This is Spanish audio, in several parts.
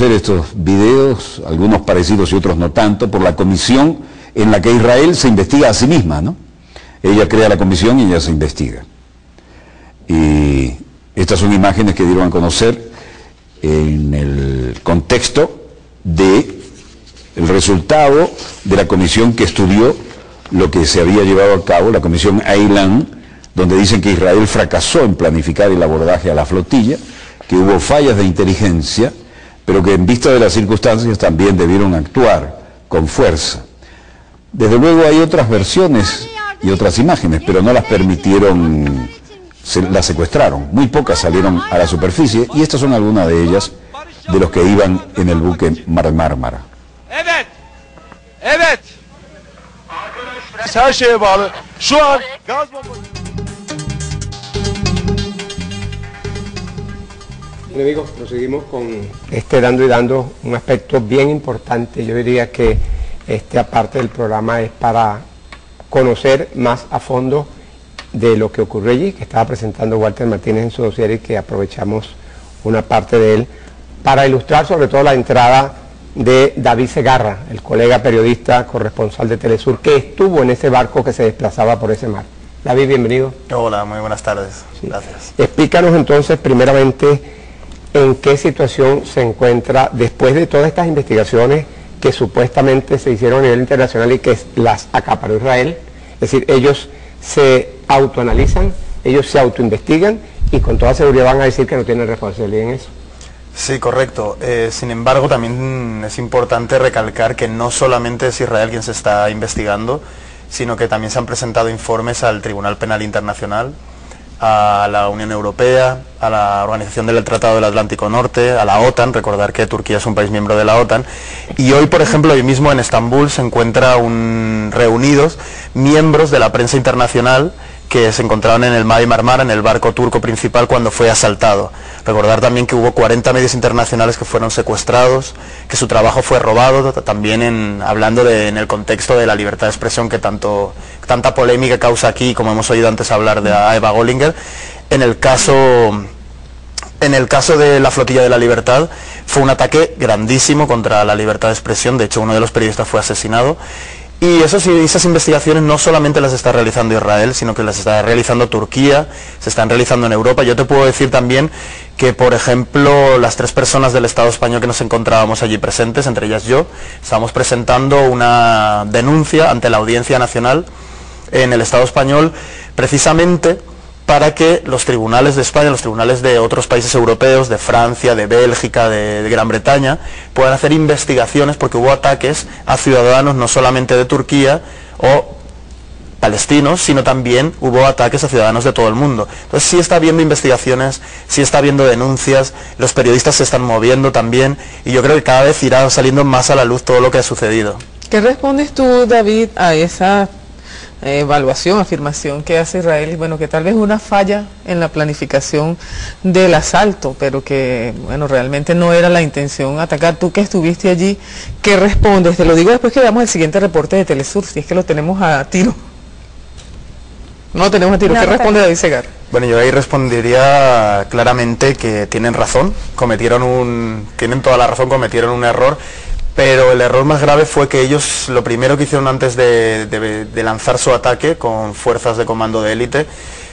Estos videos, algunos parecidos y otros no tanto, por la comisión en la que Israel se investiga a sí misma, ¿no? Ella crea la comisión y ella se investiga. Y estas son imágenes que dieron a conocer en el contexto de el resultado de la comisión que estudió lo que se había llevado a cabo, la comisión Aylan, donde dicen que Israel fracasó en planificar el abordaje a la flotilla, que hubo fallas de inteligencia, pero que en vista de las circunstancias también debieron actuar con fuerza. Desde luego hay otras versiones y otras imágenes, pero no las permitieron, las secuestraron. Muy pocas salieron a la superficie y estas son algunas de ellas de los que iban en el buque Mármara. Evet. Evet. Her şeye bağlı. Şu an gaz bombası. Amigos, proseguimos con dando y dando un aspecto bien importante. Yo diría que esta parte del programa es para conocer más a fondo de lo que ocurrió allí, que estaba presentando Walter Martínez en su dossier y que aprovechamos una parte de él para ilustrar sobre todo la entrada de David Segarra, el colega periodista corresponsal de Telesur, que estuvo en ese barco que se desplazaba por ese mar. David, bienvenido. Hola, muy buenas tardes. Sí. Gracias. Explícanos entonces primeramente en qué situación se encuentra después de todas estas investigaciones que supuestamente se hicieron a nivel internacional y que las acaparó Israel. Es decir, ellos se autoanalizan, ellos se autoinvestigan y con toda seguridad van a decir que no tienen responsabilidad en eso. Sí, correcto. Sin embargo, también es importante recalcar que no solamente es Israel quien se está investigando, sino que también se han presentado informes al Tribunal Penal Internacional, a la Unión Europea, a la Organización del Tratado del Atlántico Norte, a la OTAN, recordar que Turquía es un país miembro de la OTAN, y hoy, por ejemplo, hoy mismo en Estambul se encuentran reunidos miembros de la prensa internacional que se encontraban en el Mavi Marmara, en el barco turco principal, cuando fue asaltado. Recordar también que hubo 40 medios internacionales que fueron secuestrados, que su trabajo fue robado, también hablando en el contexto de la libertad de expresión que tanta polémica causa aquí, como hemos oído antes hablar de Eva Gollinger. En el caso de la Flotilla de la Libertad, fue un ataque grandísimo contra la libertad de expresión. De hecho, uno de los periodistas fue asesinado. Y esas investigaciones no solamente las está realizando Israel, sino que las está realizando Turquía, se están realizando en Europa. Yo te puedo decir también que, por ejemplo, las 3 personas del Estado español que nos encontrábamos allí presentes, entre ellas yo, estábamos presentando una denuncia ante la Audiencia Nacional en el Estado español, precisamente para que los tribunales de España, los tribunales de otros países europeos, de Francia, de Bélgica, de Gran Bretaña, puedan hacer investigaciones, porque hubo ataques a ciudadanos no solamente de Turquía o palestinos, sino también hubo ataques a ciudadanos de todo el mundo. Entonces sí está habiendo investigaciones, sí está habiendo denuncias, los periodistas se están moviendo también, y yo creo que cada vez irá saliendo más a la luz todo lo que ha sucedido. ¿Qué respondes tú, David, a esa evaluación, afirmación que hace Israel, bueno, que tal vez una falla en la planificación del asalto, pero que, bueno, realmente no era la intención atacar? Tú que estuviste allí, ¿qué respondes? Te lo digo después que veamos el siguiente reporte de Telesur, si es que lo tenemos a tiro. No lo tenemos a tiro. ¿Qué responde David Segarra? Bueno, yo ahí respondería claramente que tienen razón, tienen toda la razón, cometieron un error. Pero el error más grave fue que ellos, lo primero que hicieron antes de lanzar su ataque con fuerzas de comando de élite,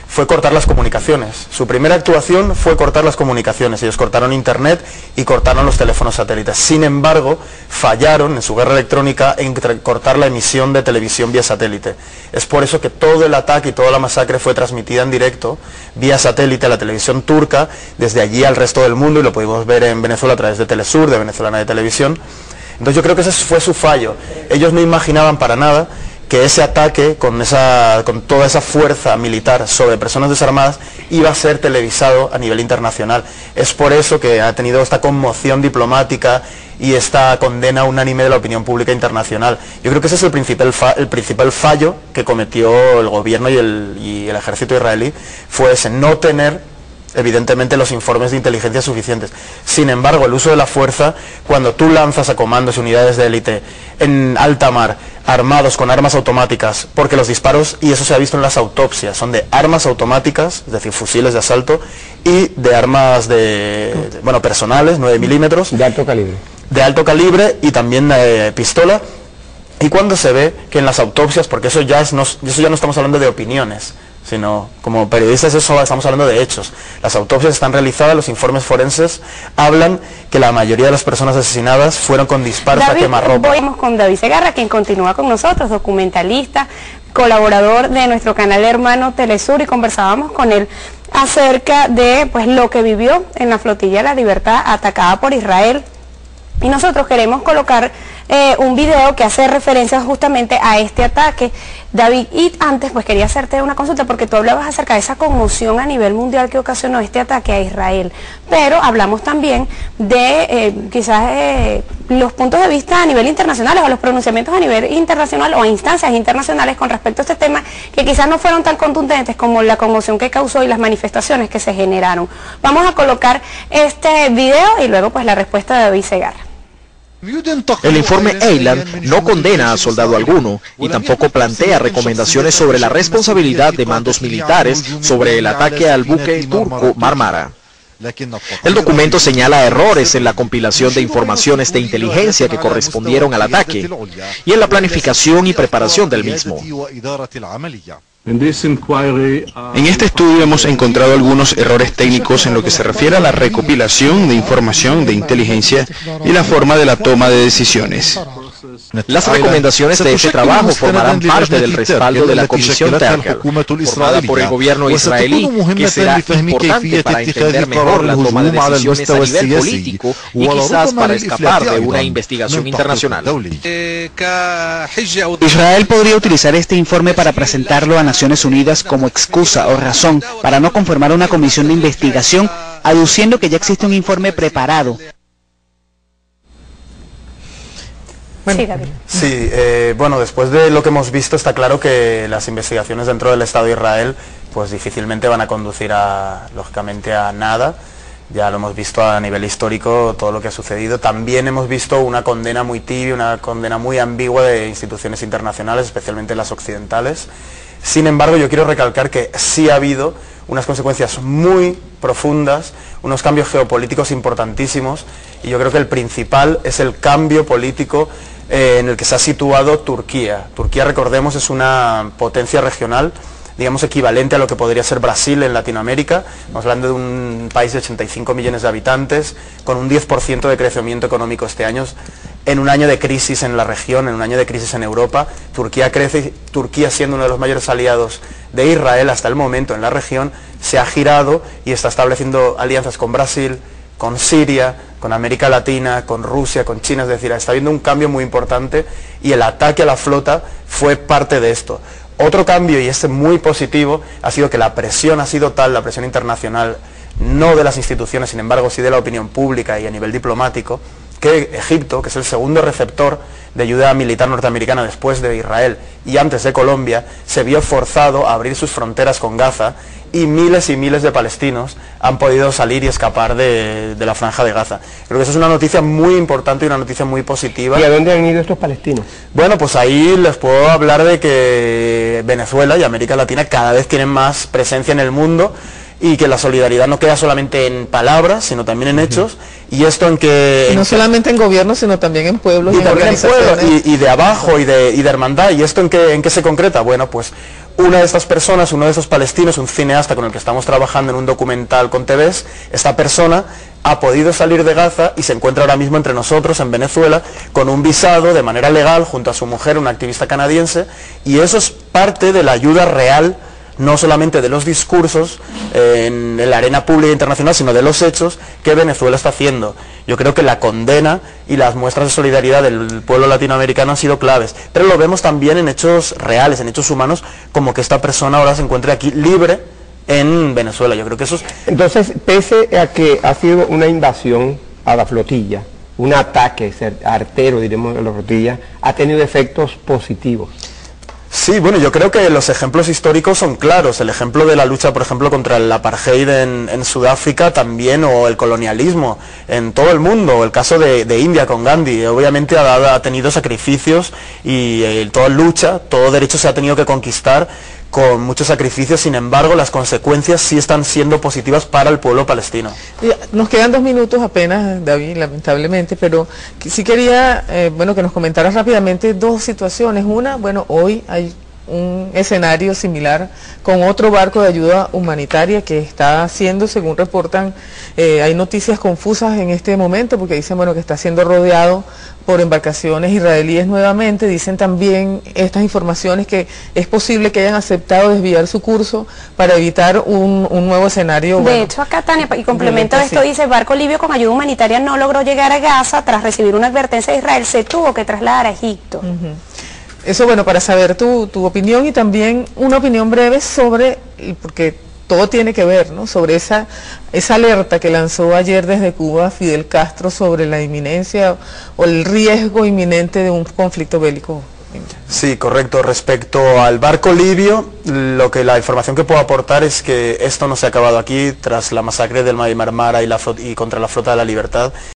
fue cortar las comunicaciones. Su primera actuación fue cortar las comunicaciones. Ellos cortaron internet y cortaron los teléfonos satélites. Sin embargo, fallaron en su guerra electrónica en cortar la emisión de televisión vía satélite. Es por eso que todo el ataque y toda la masacre fue transmitida en directo vía satélite a la televisión turca, desde allí al resto del mundo, y lo pudimos ver en Venezuela a través de Telesur, de Venezolana de Televisión. Entonces yo creo que ese fue su fallo. Ellos no imaginaban para nada que ese ataque con toda esa fuerza militar sobre personas desarmadas iba a ser televisado a nivel internacional. Es por eso que ha tenido esta conmoción diplomática y esta condena unánime de la opinión pública internacional. Yo creo que ese es el principal fallo que cometió el gobierno y el ejército israelí, fue ese, no tener evidentemente los informes de inteligencia suficientes. Sin embargo, el uso de la fuerza, cuando tú lanzas a comandos y unidades de élite en alta mar, armados con armas automáticas, porque los disparos, y eso se ha visto en las autopsias, son de armas automáticas, es decir, fusiles de asalto, y de armas personales, 9 milímetros. De alto calibre. De alto calibre y también pistola. Y cuando se ve que en las autopsias, porque eso ya no estamos hablando de opiniones, sino como periodistas estamos hablando de hechos. Las autopsias están realizadas, los informes forenses hablan que la mayoría de las personas asesinadas fueron con disparos a quemarropa. Vamos con David Segarra, quien continúa con nosotros, documentalista, colaborador de nuestro canal hermano Telesur, y conversábamos con él acerca de lo que vivió en la flotilla La Libertad atacada por Israel. Y nosotros queremos colocar un video que hace referencia justamente a este ataque. David, y antes quería hacerte una consulta, porque tú hablabas acerca de esa conmoción a nivel mundial que ocasionó este ataque a Israel, pero hablamos también de quizás los puntos de vista a nivel internacional, o los pronunciamientos a nivel internacional o a instancias internacionales con respecto a este tema, que quizás no fueron tan contundentes como la conmoción que causó y las manifestaciones que se generaron. Vamos a colocar este video y luego la respuesta de David Segarra. El informe Eiland no condena a soldado alguno y tampoco plantea recomendaciones sobre la responsabilidad de mandos militares sobre el ataque al buque turco Marmara. El documento señala errores en la compilación de informaciones de inteligencia que correspondieron al ataque y en la planificación y preparación del mismo. En este estudio hemos encontrado algunos errores técnicos en lo que se refiere a la recopilación de información de inteligencia y la forma de la toma de decisiones. Las recomendaciones de este trabajo formarán parte del respaldo de la Comisión Terkel, formada por el gobierno israelí, que será importante para entender mejor la toma de decisiones a nivel político y quizás para escapar de una investigación internacional. Israel podría utilizar este informe para presentarlo a Naciones Unidas como excusa o razón para no conformar una comisión de investigación, aduciendo que ya existe un informe preparado. Sí, después de lo que hemos visto está claro que las investigaciones dentro del Estado de Israel difícilmente van a conducir lógicamente a nada. Ya lo hemos visto a nivel histórico, todo lo que ha sucedido. También hemos visto una condena muy tibia, una condena muy ambigua de instituciones internacionales, especialmente las occidentales. Sin embargo, yo quiero recalcar que sí ha habido unas consecuencias muy profundas, unos cambios geopolíticos importantísimos, y yo creo que el principal es el cambio político en el que se ha situado Turquía. Turquía, recordemos, es una potencia regional, digamos equivalente a lo que podría ser Brasil en Latinoamérica. Estamos hablando de un país de 85 millones de habitantes, con un 10% de crecimiento económico este año. En un año de crisis en la región, en un año de crisis en Europa, Turquía crece. Turquía, siendo uno de los mayores aliados de Israel hasta el momento en la región, se ha girado y está estableciendo alianzas con Brasil, con Siria, con América Latina, con Rusia, con China. Es decir, está habiendo un cambio muy importante y el ataque a la flota fue parte de esto. Otro cambio, y este muy positivo, ha sido que la presión ha sido tal, la presión internacional, no de las instituciones, sin embargo sí de la opinión pública y a nivel diplomático, que Egipto, que es el segundo receptor de ayuda militar norteamericana después de Israel y antes de Colombia, se vio forzado a abrir sus fronteras con Gaza, y miles de palestinos han podido salir y escapar de la franja de Gaza. Creo que eso es una noticia muy importante y una noticia muy positiva. ¿Y a dónde han ido estos palestinos? Bueno, pues ahí les puedo hablar de que Venezuela y América Latina cada vez tienen más presencia en el mundo, y que la solidaridad no queda solamente en palabras, sino también en hechos, y esto en que... Y no solamente en gobiernos, sino también en pueblos y también organizaciones. En pueblos, y de abajo, y de hermandad. ¿Y esto en qué se concreta? Bueno, pues una de estas personas, uno de esos palestinos, un cineasta con el que estamos trabajando en un documental con TVs, esta persona ha podido salir de Gaza y se encuentra ahora mismo entre nosotros en Venezuela con un visado de manera legal junto a su mujer, una activista canadiense, y eso es parte de la ayuda real, no solamente de los discursos en la arena pública internacional, sino de los hechos que Venezuela está haciendo. Yo creo que la condena y las muestras de solidaridad del pueblo latinoamericano han sido claves, pero lo vemos también en hechos reales, en hechos humanos, como que esta persona ahora se encuentre aquí libre en Venezuela. Yo creo que eso es... Entonces, pese a que ha sido una invasión a la flotilla, un ataque artero, diremos, a la flotilla, ha tenido efectos positivos. Sí, bueno, yo creo que los ejemplos históricos son claros. El ejemplo de la lucha, por ejemplo, contra el apartheid en Sudáfrica también, o el colonialismo en todo el mundo. El caso de India con Gandhi, obviamente ha tenido sacrificios y toda lucha, todo derecho se ha tenido que conquistar con muchos sacrificios. Sin embargo, las consecuencias sí están siendo positivas para el pueblo palestino. Nos quedan 2 minutos apenas, David, lamentablemente, pero sí quería que nos comentaras rápidamente 2 situaciones. Una, bueno, hoy hay un escenario similar con otro barco de ayuda humanitaria que está siendo, según reportan, hay noticias confusas en este momento, porque dicen, bueno, que está siendo rodeado por embarcaciones israelíes nuevamente. Dicen también estas informaciones que es posible que hayan aceptado desviar su curso para evitar un nuevo escenario. De hecho, acá, Tania, y complemento esto, dice, el barco libio con ayuda humanitaria no logró llegar a Gaza tras recibir una advertencia de Israel, se tuvo que trasladar a Egipto. Eso, bueno, para saber tu opinión, y también una opinión breve sobre, porque todo tiene que ver, ¿no?, sobre esa alerta que lanzó ayer desde Cuba Fidel Castro sobre la inminencia o el riesgo inminente de un conflicto bélico. Sí, correcto. Respecto al barco libio, la información que puedo aportar es que esto no se ha acabado aquí tras la masacre del Mar Marmara y contra la Flota de la Libertad.